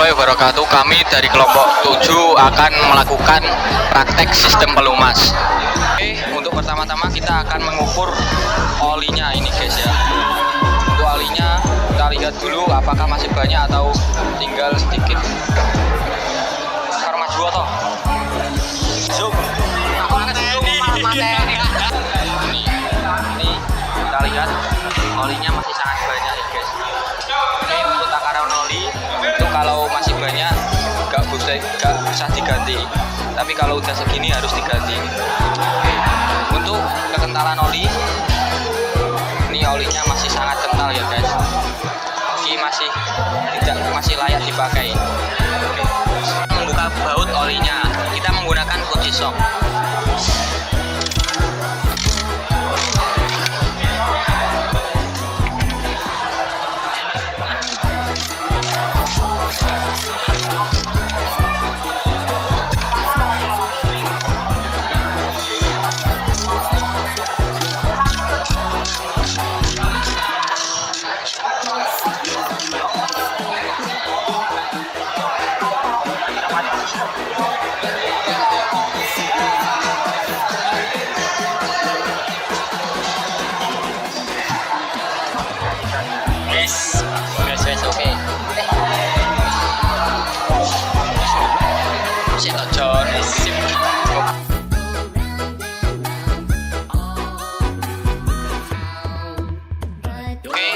warahmatullahi wabarakatuh. Kami dari kelompok 7 akan melakukan praktek sistem pelumas. Oke, untuk pertama-tama kita akan mengukur olinya ini guys ya. Untuk olinya kita lihat dulu apakah masih banyak atau tinggal sedikit. Karma dua toh. Zoom. Ini kita lihat olinya masih sangat banyak ya guys. Ini untuk takaran oli itu kalau masih banyak gak usah diganti, tapi kalau udah segini harus diganti. Untuk kekentalan oli, ini olinya masih sangat kental ya guys. Ini masih layak dipakai. Membuka baut olinya kita menggunakan kunci sok. Yes, oke. Sip John, sip. Oke,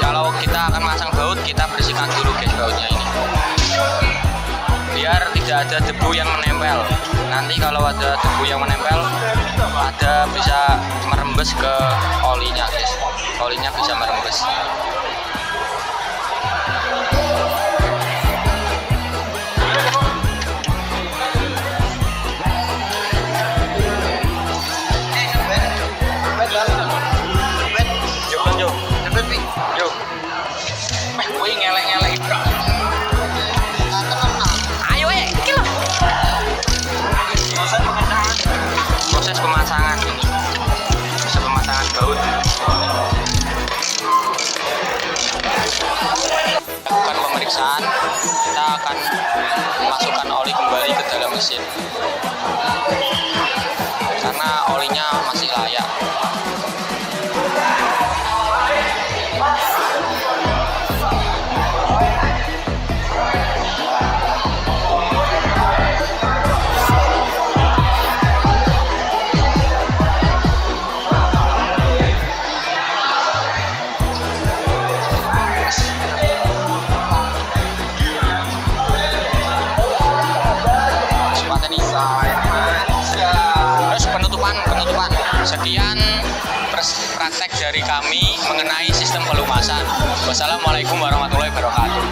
kalau kita akan masang baut, kita bersihkan dulu guys bautnya ini. Biar tidak ada debu yang menempel. Nanti kalau ada debu yang menempel, bisa merembes ke olinya guys. Olinya bisa merembes. Proses pemasangan ini, proses pemasangan baut. Lakukan pemeriksaan, kita akan memasukkan oli kembali ke dalam mesin karena olinya masih layak. Terus penutupan. Sekian praktek dari kami mengenai sistem pelumasan. Wassalamualaikum warahmatullahi wabarakatuh.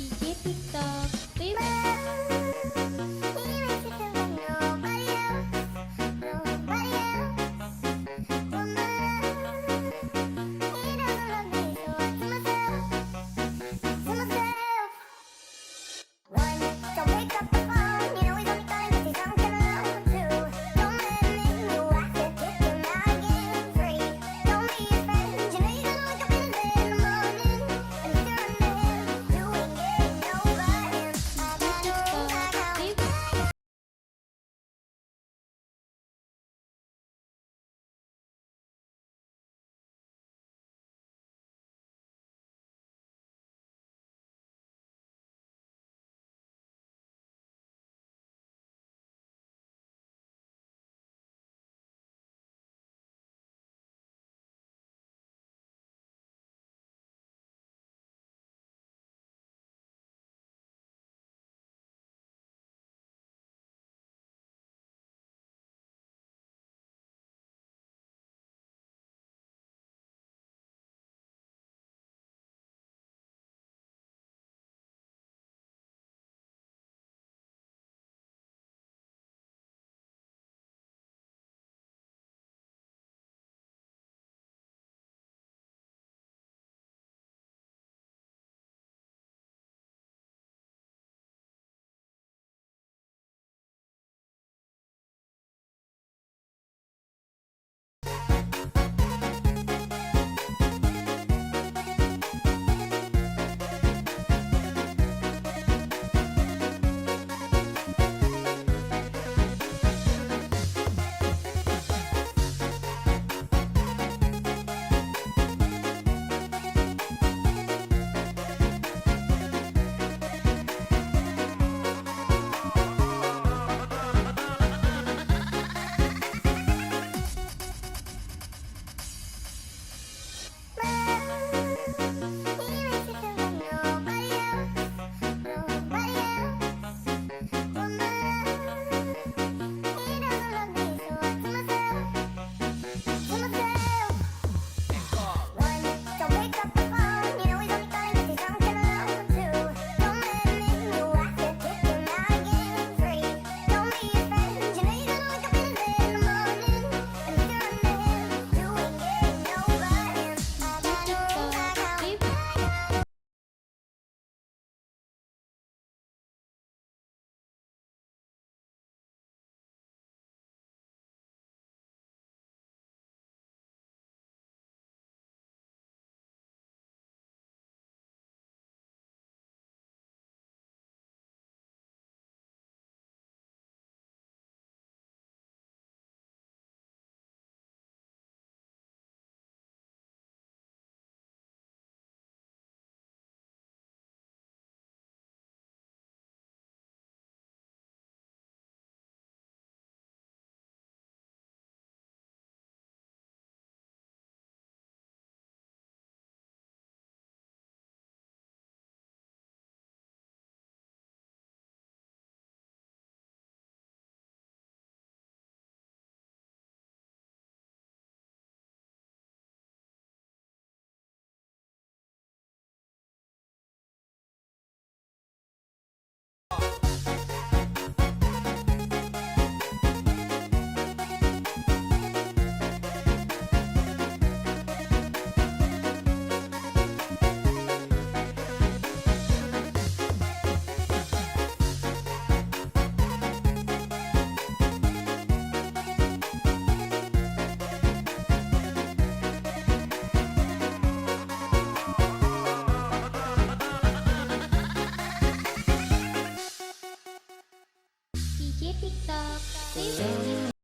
DJ TikTok Remix. DJ TikTok Remix.